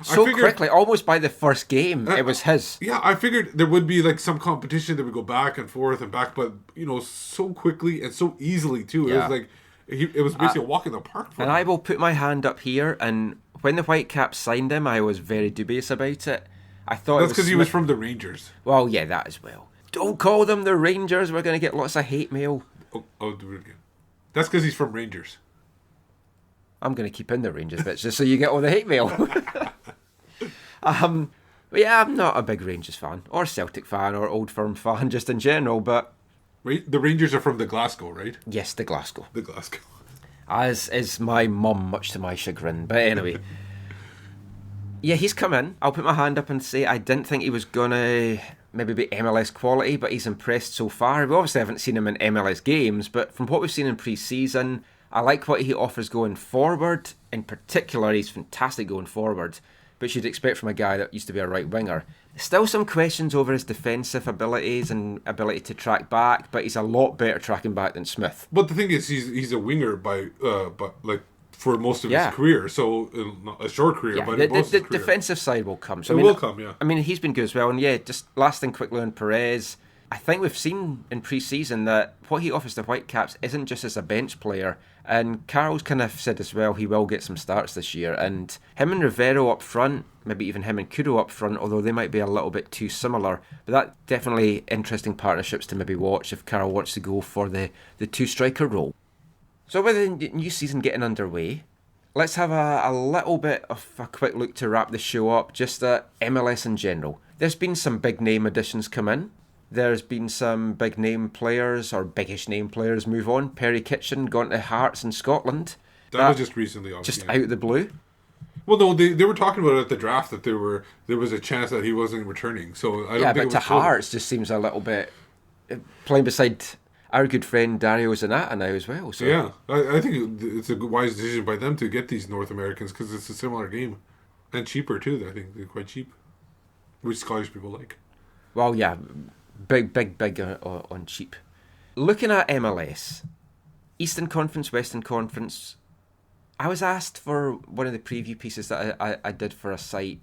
so quickly, almost by the first game, it was his. Yeah, I figured there would be like some competition that would go back and forth and back, but you know, so quickly and so easily too. It was like it was basically a walk in the park for him. I will put my hand up here, and when the Whitecaps signed him, I was very dubious about it. I thought that's because he was from the Rangers. Well, yeah, that as well. Don't call them the Rangers. We're going to get lots of hate mail. I'll do it again. That's because he's from Rangers. I'm going to keep in the Rangers bits just so you get all the hate mail. But yeah, I'm not a big Rangers fan, or Celtic fan, or Old Firm fan, just in general. But the Rangers are from the Glasgow, right? Yes, the Glasgow. The Glasgow. As is my mum, much to my chagrin. But anyway, yeah, he's come in. I'll put my hand up and say I didn't think he was going to maybe be MLS quality, but he's impressed so far. We obviously haven't seen him in MLS games, but from what we've seen in pre-season, I like what he offers going forward. In particular, he's fantastic going forward, which you'd expect from a guy that used to be a right winger. Still some questions over his defensive abilities and ability to track back, but he's a lot better tracking back than Smith. But the thing is, he's a winger but like for most of his career, so not a short career, but most of his career. Defensive side will come. So, it will come, yeah. I mean, he's been good as well, and yeah, just last thing quickly on Perez. I think we've seen in pre-season that what he offers the Whitecaps isn't just as a bench player, and Carroll's kind of said as well he will get some starts this year, and him and Rivero up front, maybe even him and Kudo up front, although they might be a little bit too similar, but that definitely interesting partnerships to maybe watch if Carroll wants to go for the two-striker role. So with the new season getting underway, let's have a little bit of a quick look to wrap the show up, just at MLS in general. There's been some big name additions come in. There's been some big name players or biggish name players move on. Perry Kitchen gone to Hearts in Scotland. That was just recently, obviously. Just out of the blue. Well, no, they were talking about it at the draft that there was a chance that he wasn't returning. So I don't think but it was to Hearts just seems a little bit playing beside our good friend Dario Zanata now as well. So yeah, I think it's a wise decision by them to get these North Americans because it's a similar game and cheaper too. I think they're quite cheap, which Scottish people like. Well, yeah. Big on cheap. Looking at MLS, Eastern Conference, Western Conference, I was asked for one of the preview pieces that I did for a site,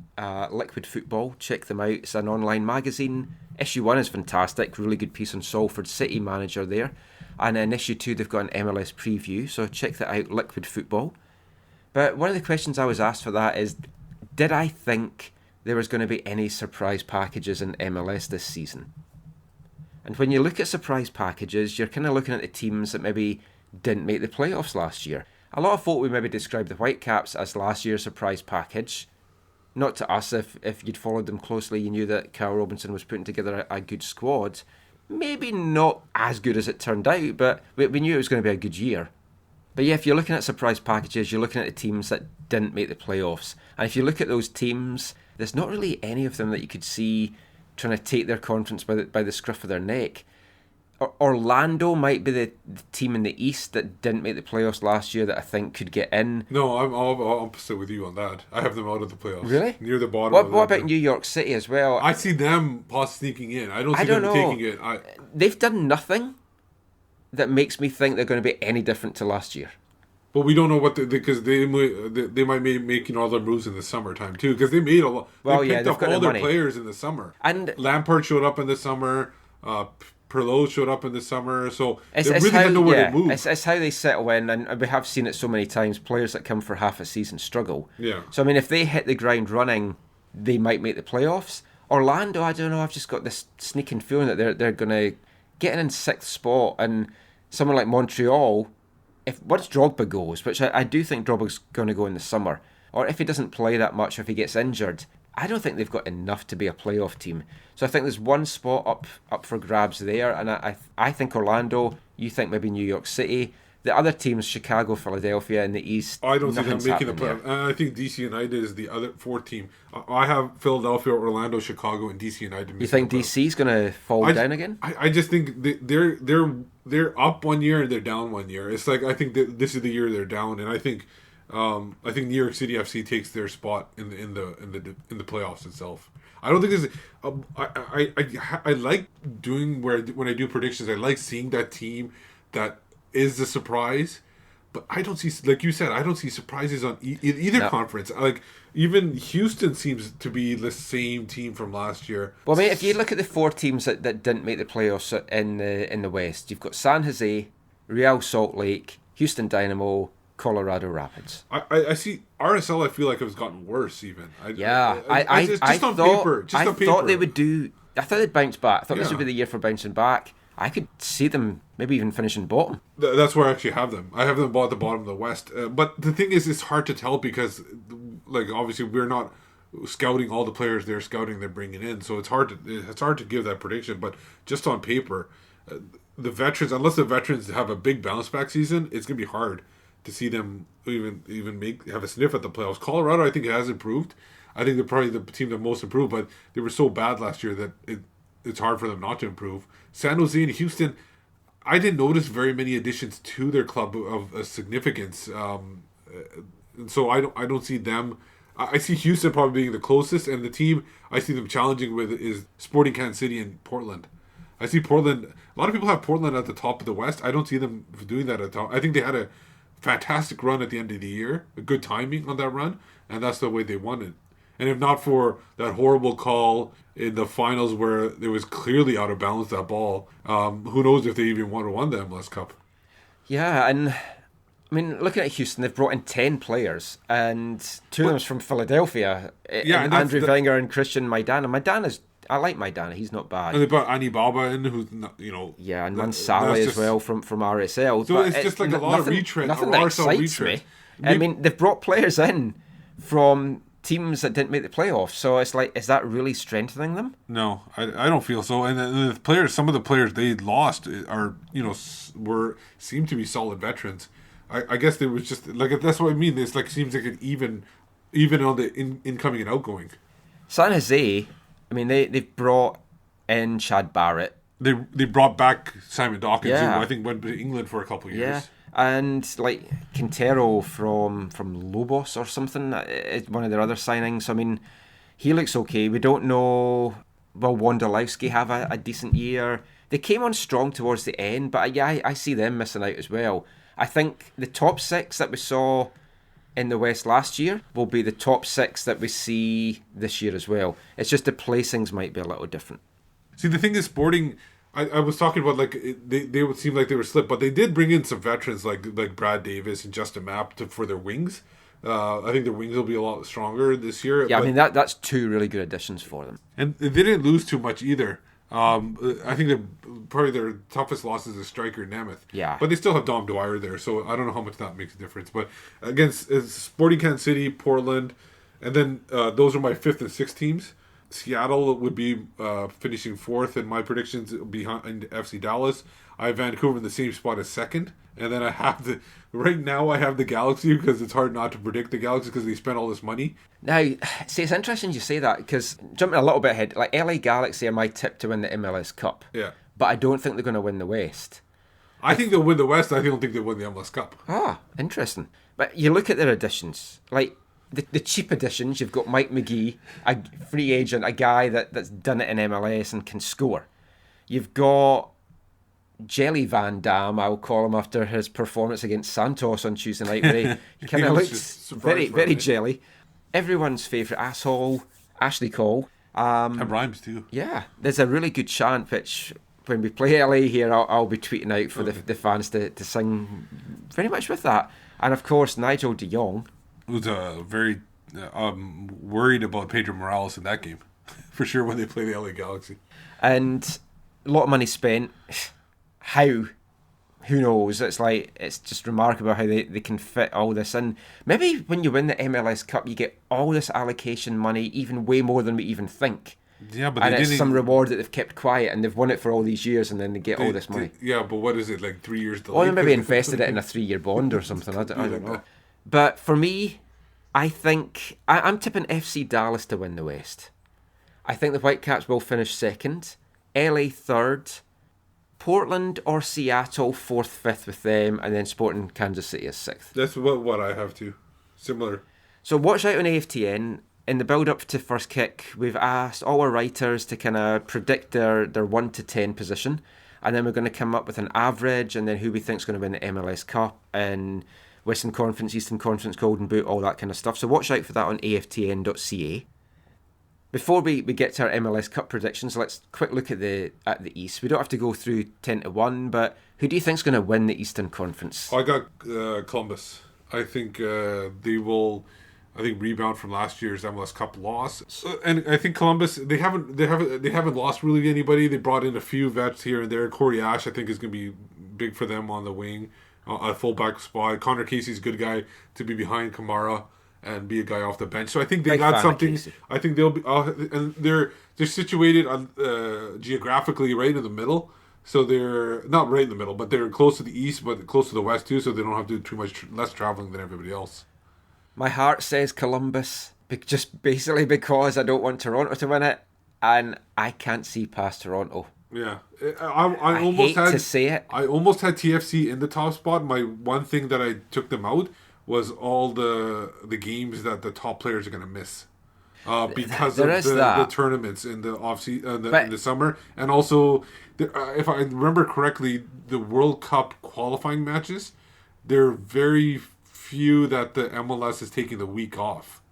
Liquid Football. Check them out. It's an online magazine. Issue 1 is fantastic. Really good piece on Salford City manager there. And in issue 2, they've got an MLS preview. So check that out, Liquid Football. But one of the questions I was asked for that is, did I think there was going to be any surprise packages in MLS this season? And when you look at surprise packages, you're kind of looking at the teams that maybe didn't make the playoffs last year. A lot of folk would maybe describe the Whitecaps as last year's surprise package. Not to us, if you'd followed them closely, you knew that Kyle Robinson was putting together a good squad. Maybe not as good as it turned out, but we knew it was going to be a good year. But yeah, if you're looking at surprise packages, you're looking at the teams that didn't make the playoffs. And if you look at those teams, there's not really any of them that you could see trying to take their conference by the scruff of their neck. Orlando might be the team in the East that didn't make the playoffs last year that I think could get in. No, I'm opposite with you on that. I have them out of the playoffs. Really? Near the bottom. What about New York City as well? I see them sneaking in. I don't see them taking it. They've done nothing that makes me think they're going to be any different to last year. But we don't know what because they might be making all their moves in the summertime too, because they made a lot. Well, they picked they've up got all the their money. players in the summer. And Lampard showed up in the summer. Perlot showed up in the summer, so it's they really didn't know where to move. It's how they settle in, and we have seen it so many times. Players that come for half a season struggle. Yeah. So I mean, if they hit the ground running, they might make the playoffs. Orlando, I don't know. I've just got this sneaking feeling that they're going to get in sixth spot, and someone like Montreal, if once Drogba goes, which I do think Drogba's going to go in the summer, or if he doesn't play that much, or if he gets injured, I don't think they've got enough to be a playoff team. So I think there's one spot up for grabs there, and I think Orlando. You think maybe New York City. The other teams, Chicago, Philadelphia in the East. I don't see them making the playoffs. playoffs. I think DC United is the other fourth team. I have Philadelphia, Orlando, Chicago, and DC United. You think DC's going to fall down again? I just think they're up 1 year and they're down 1 year. It's like I think that this is the year they're down, and I think New York City FC takes their spot in the playoffs itself. I don't think there's. I like doing when I do predictions. I like seeing that team that is the surprise, but I don't see, like you said, I don't see surprises on either conference. Like even Houston seems to be the same team from last year. Well, mate, if you look at the four teams that didn't make the playoffs in the West, you've got San Jose, Real Salt Lake, Houston Dynamo, Colorado Rapids. I see RSL. I feel like it's gotten worse. Even I thought they would do. I thought they'd bounce back. I thought this would be the year for bouncing back. I could see them maybe even finishing bottom. That's where I actually have them. I have them at the bottom of the West. But the thing is, it's hard to tell because, like, obviously we're not scouting all the players they're scouting, they're bringing in. So it's hard to give that prediction. But just on paper, the veterans, unless the veterans have a big bounce back season, it's gonna be hard to see them even have a sniff at the playoffs. Colorado, I think, has improved. I think they're probably the team that most improved, but they were so bad last year that it's hard for them not to improve. San Jose and Houston, I didn't notice very many additions to their club of significance. So I don't see them. I see Houston probably being the closest, and the team I see them challenging with is Sporting Kansas City and Portland. I see Portland. A lot of people have Portland at the top of the West. I don't see them doing that at the top. I think they had a fantastic run at the end of the year, a good timing on that run, and that's the way they won it. And if not for that horrible call in the finals where it was clearly out of balance, that ball, who knows if they even would have won the MLS Cup. Yeah, and I mean, looking at Houston, they've brought in 10 players, and two of them from Philadelphia. Yeah, and Andrew Wenger and Christian Maidana. I like Maidana, he's not bad. And they brought Annie Baba in, who's not, Yeah, and Mansali as well from RSL. So it's just like a lot of retread. Nothing that excites me. I mean, they've brought players in from teams that didn't make the playoffs, so it's like, is that really strengthening them? No, I don't feel so. And the players, some of the players they lost are, seem to be solid veterans. I guess they was just like, that's what I mean. It's like seems like an even on the incoming and outgoing. San Jose, I mean, they've brought in Chad Barrett. They brought back Simon Dawkins, who I think went to England for a couple of years. Yeah. And like Quintero from Lobos or something, one of their other signings. I mean, he looks okay. We don't know. Will Wondolowski have a decent year? They came on strong towards the end, but I see them missing out as well. I think the top six that we saw in the West last year will be the top six that we see this year as well. It's just the placings might be a little different. See, the thing is, Sporting, I was talking about, like, they would seem like they were slipped, but they did bring in some veterans like Brad Davis and Justin Mapp for their wings. I think their wings will be a lot stronger this year. Yeah, I mean, that's two really good additions for them. And they didn't lose too much either. I think probably their toughest loss is a striker, Nemeth. Yeah. But they still have Dom Dwyer there, so I don't know how much that makes a difference. But against Sporting Kansas City, Portland, and then those are my 5th and 6th teams. Seattle would be finishing 4th in my predictions behind FC Dallas. I have Vancouver in the same spot as second, and then I have I have the Galaxy because it's hard not to predict the Galaxy because they spent all this money. Now, see, it's interesting you say that because jumping a little bit ahead, like LA Galaxy are my tip to win the MLS Cup. Yeah. But I don't think they're going to win the West. I think they'll win the West. I don't think they'll win the MLS Cup. Ah, interesting. But you look at their additions, like the cheap additions. You've got Mike McGee, a free agent, a guy that's done it in MLS and can score. You've got Jelly Van Dam, I'll call him after his performance against Santos on Tuesday night, where he kind of looks very jelly. Everyone's favourite asshole, Ashley Cole. And rhymes too. Yeah, there's a really good chant which when we play LA here, I'll be tweeting out for the fans to sing very much with that. And of course, Nigel de Jong. Who's very worried about Pedro Morales in that game. For sure when they play the LA Galaxy. And a lot of money spent. How? Who knows? It's just remarkable how they can fit all this in. Maybe when you win the MLS Cup, you get all this allocation money, even way more than we even think. Yeah, but it's some reward that they've kept quiet, and they've won it for all these years, and then they get all this money. Yeah, but what is it, like 3 years delayed? Or they maybe invested it in a 3-year bond or something. I don't know. But for me, I think I'm tipping FC Dallas to win the West. I think the Whitecaps will finish second, LA third, Portland or Seattle 4th, 5th with them, and then Sporting Kansas City is 6th. That's what I have too. Similar. So watch out on AFTN. In the build-up to First Kick, we've asked all our writers to kind of predict their 1 to 10 position, and then we're going to come up with an average, and then who we think is going to win the MLS Cup, and Western Conference, Eastern Conference, Golden Boot, all that kind of stuff. So watch out for that on aftn.ca. Before we get to our MLS Cup predictions, let's quick look at the East. We don't have to go through 10 to 1, but who do you think is going to win the Eastern Conference? I got Columbus. I think they will. I think rebound from last year's MLS Cup loss, and I think Columbus they haven't lost really anybody. They brought in a few vets here and there. Corey Ash I think is going to be big for them on the wing, a fullback spot. Connor Casey's a good guy to be behind Kamara and be a guy off the bench. So I think they got something. I think they'll be, and they're situated on geographically right in the middle. So they're not right in the middle, but they're close to the east, but close to the west too. So they don't have to do too much less traveling than everybody else. My heart says Columbus, just basically because I don't want Toronto to win it, and I can't see past Toronto. Yeah, I almost hate to say it. I almost had TFC in the top spot. My one thing that I took them out was all the games that the top players are going to miss because of the tournaments in the in the summer, and also if I remember correctly, the World Cup qualifying matches, they're very few that the MLS is taking the week off.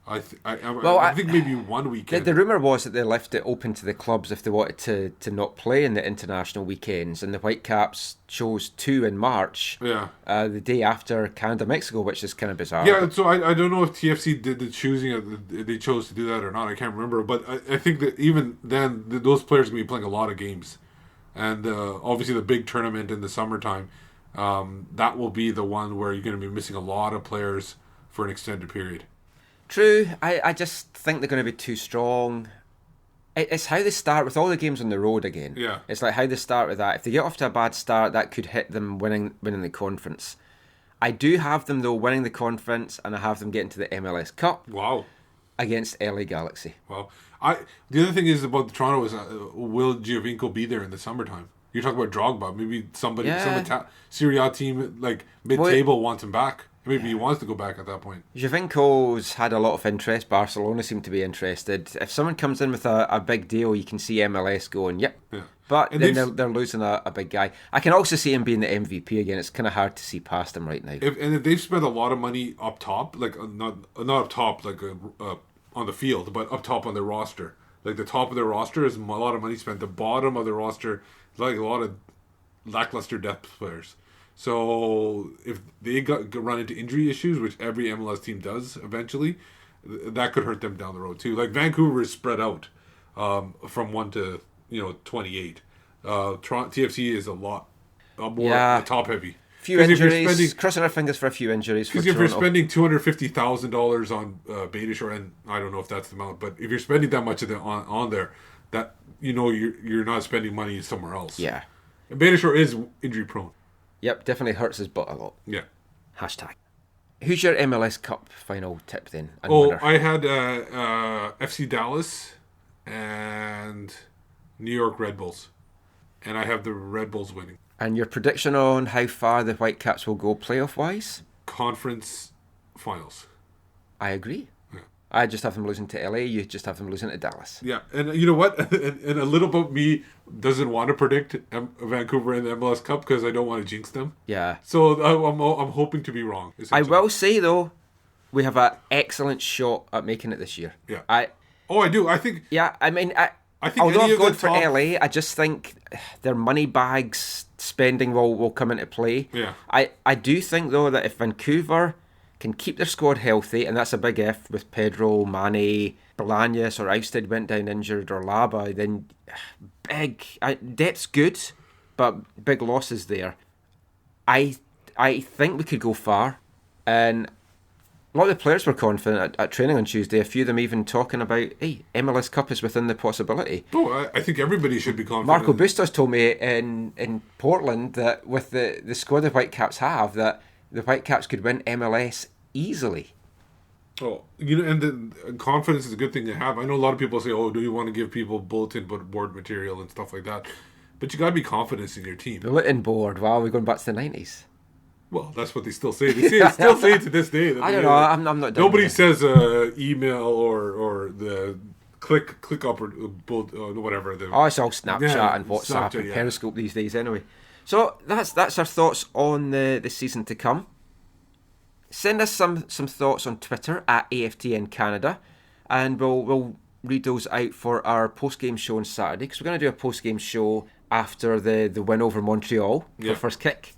I think maybe 1 weekend. The rumour was that they left it open to the clubs if they wanted to not play in the international weekends, and the Whitecaps chose 2 in March. Yeah. The day after Canada-Mexico, which is kind of bizarre. Yeah, so I don't know if TFC did the choosing, they chose to do that or not. I can't remember, but I think that even then, those players are going to be playing a lot of games, and obviously the big tournament in the summertime. That will be the one where you're going to be missing a lot of players for an extended period. True. I just think they're going to be too strong. It's how they start with all the games on the road again. Yeah. It's like how they start with that. If they get off to a bad start, that could hit them winning the conference. I do have them, though, winning the conference, and I have them getting to the MLS Cup. Wow. Against LA Galaxy. Wow. The other thing is about the Toronto is, will Giovinco be there in the summertime? You're talking about Drogba. Maybe some Serie A team like mid-table wants him back. Maybe he wants to go back at that point. Giovinco's had a lot of interest. Barcelona seem to be interested. If someone comes in with a big deal, you can see MLS going, yep. Yeah. But and then they're losing a big guy. I can also see him being the MVP again. It's kind of hard to see past him right now. If they've spent a lot of money up top, like not up top, like on the field, but up top on their roster. Like the top of their roster is a lot of money spent. The bottom of their roster, like a lot of lackluster depth players. So if they run into injury issues, which every MLS team does eventually, that could hurt them down the road too. Like Vancouver is spread out from 1 to 28. TFC is a lot more top heavy. Few injuries. Crossing our fingers for a few injuries. Because if you're spending $250,000 on Beta, and I don't know if that's the amount, but if you're spending that much of on there, that you're not spending money somewhere else. Yeah. Beitashour is injury prone. Yep, definitely hurts his butt a lot. Yeah. Hashtag. Who's your MLS Cup final tip then? And Oh, winner? I had FC Dallas and New York Red Bulls. And I have the Red Bulls winning. And your prediction on how far the Whitecaps will go playoff-wise? Conference finals. I agree. Yeah. I just have them losing to LA. You just have them losing to Dallas. Yeah, and you know what? and a little bit me doesn't want to predict Vancouver in the MLS Cup because I don't want to jinx them. Yeah. So I'm hoping to be wrong. I will say, though, we have an excellent shot at making it this year. Yeah. I do. I think... Yeah, I mean... I think although any I've of gone the for top- LA, I just think their money bags spending will come into play. Yeah. I do think, though, that if Vancouver can keep their squad healthy, and that's a big if with Pedro, Mane, Bolaños, or Ousted went down injured, or Laba, then depth's good, but big losses there. I think we could go far, and a lot of the players were confident at training on Tuesday. A few of them even talking about, hey, MLS Cup is within the possibility. Oh, I think everybody should be confident. Marco Bustos told me in Portland that with the squad the Whitecaps have, that the Whitecaps could win MLS easily. Oh, and the confidence is a good thing to have. I know a lot of people say, oh, do you want to give people bulletin board material and stuff like that? But you got to be confident in your team. Bulletin board, wow, we're going back to the 90s. Well, that's what they still say. They still say it to this day. I don't know, I'm not done Nobody with says email or the click up or whatever. Oh, it's all Snapchat Yeah, and WhatsApp Snapchat, and yeah. Periscope these days anyway. So that's our thoughts on the season to come. Send us some thoughts on Twitter at AFTN Canada, and we'll read those out for our post-game show on Saturday, because we're going to do a post-game show after the win over Montreal for First Kick.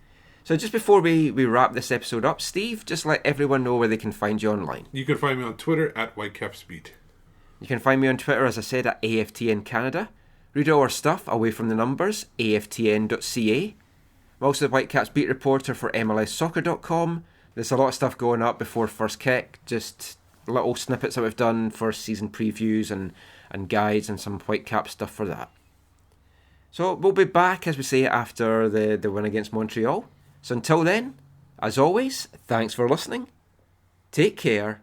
So just before we wrap this episode up, Steve, just let everyone know where they can find you online. You can find me on Twitter at WhitecapsBeat. You can find me on Twitter, as I said, at AFTN Canada. Read all our stuff away from the numbers, aftn.ca. I'm also the Whitecaps beat reporter for MLSsoccer.com. There's a lot of stuff going up before First Kick, just little snippets that we've done for season previews and guides and some Whitecap stuff for that. So we'll be back, as we say, after the win against Montreal. So until then, as always, thanks for listening. Take care,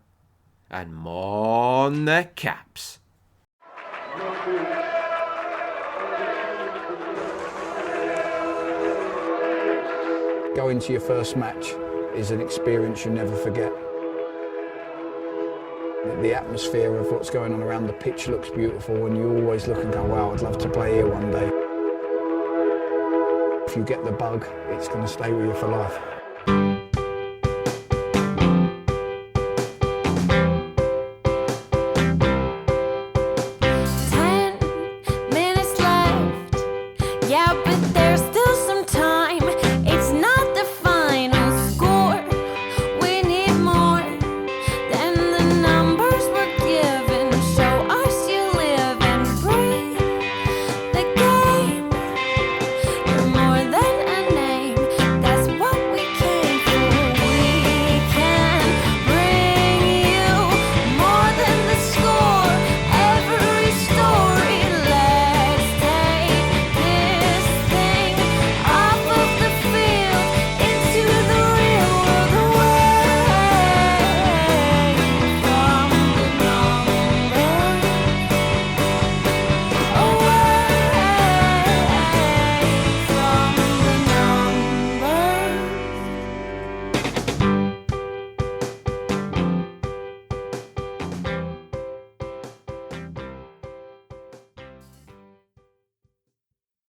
and mon the Caps. Going to your first match is an experience you never forget. The atmosphere of what's going on around the pitch looks beautiful, and you always look and go, wow, I'd love to play here one day. If you get the bug, it's going to stay with you for life.